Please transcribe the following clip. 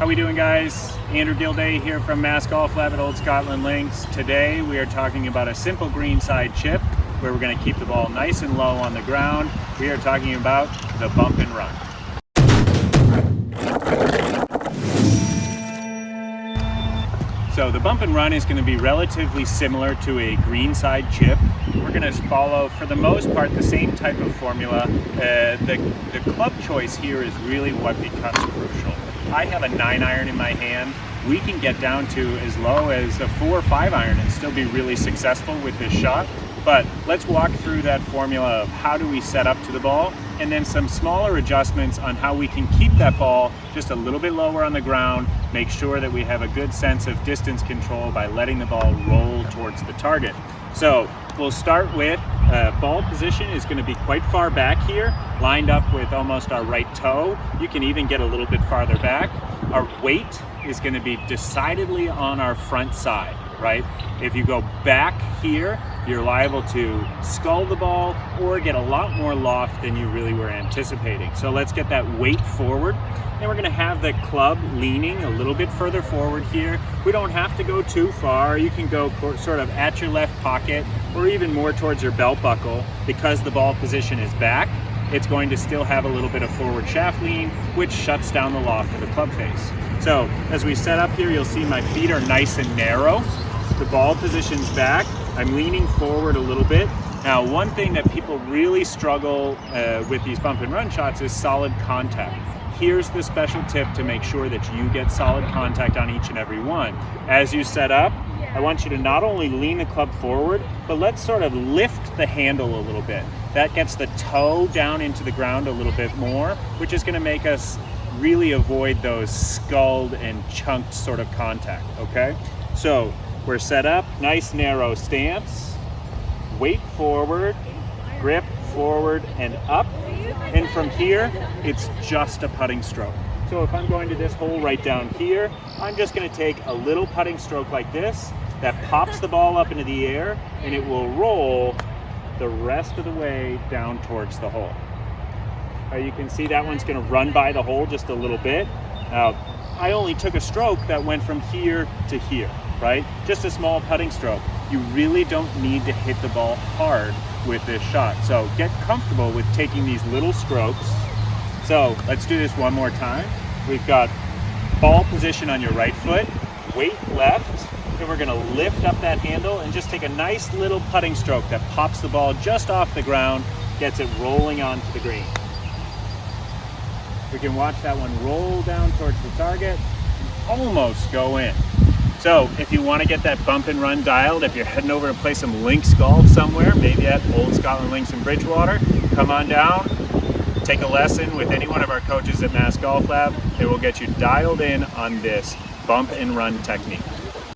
How we doing, guys? Andrew Gildea here from Mass Golf Lab at Old Scotland Links. Today we are talking about a simple greenside chip where we're going to keep the ball nice and low on the ground. We are talking about the bump and run. So the bump and run is going to be relatively similar to a greenside chip. We're going to follow, for the most part, the same type of formula. The club choice here is really what becomes crucial. I have a 9-iron in my hand. We can get down to as low as a 4 or 5-iron and still be really successful with this shot. But let's walk through that formula of how do we set up to the ball, and then some smaller adjustments on how we can keep that ball just a little bit lower on the ground, make sure that we have a good sense of distance control by letting the ball roll towards the target. So we'll start with ball position is going to be quite far back here, lined up with almost our right toe. You can even get a little bit farther back. Our weight is going to be decidedly on our front side, right? If you go back here, you're liable to scull the ball or get a lot more loft than you really were anticipating. So let's get that weight forward. And we're going to have the club leaning a little bit further forward here. We don't have to go too far. You can go sort of at your left pocket or even more towards your belt buckle. Because the ball position is back, it's going to still have a little bit of forward shaft lean, which shuts down the loft of the club face. So as we set up here, you'll see my feet are nice and narrow. The ball position's back. I'm leaning forward a little bit. Now, one thing that people really struggle with these bump and run shots is solid contact. Here's the special tip to make sure that you get solid contact on each and every one. As you set up, I want you to not only lean the club forward, but let's sort of lift the handle a little bit. That gets the toe down into the ground a little bit more, which is going to make us really avoid those sculled and chunked sort of contact, okay? So we're set up, nice narrow stance, weight forward, grip forward and up, and from here, it's just a putting stroke. So if I'm going to this hole right down here, I'm just going to take a little putting stroke like this that pops the ball up into the air, and it will roll the rest of the way down towards the hole. You can see that one's going to run by the hole just a little bit. Now, I only took a stroke that went from here to here, right? Just a small putting stroke. You really don't need to hit the ball hard with this shot. So get comfortable with taking these little strokes. So let's do this one more time. We've got ball position on your right foot, weight left, and we're gonna lift up that handle and just take a nice little putting stroke that pops the ball just off the ground, gets it rolling onto the green. We can watch that one roll down towards the target, almost go in. So if you want to get that bump and run dialed, if you're heading over to play some links golf somewhere, maybe at Old Scotland Links in Bridgewater, come on down, take a lesson with any one of our coaches at Mass Golf Lab, and we'll get you dialed in on this bump and run technique.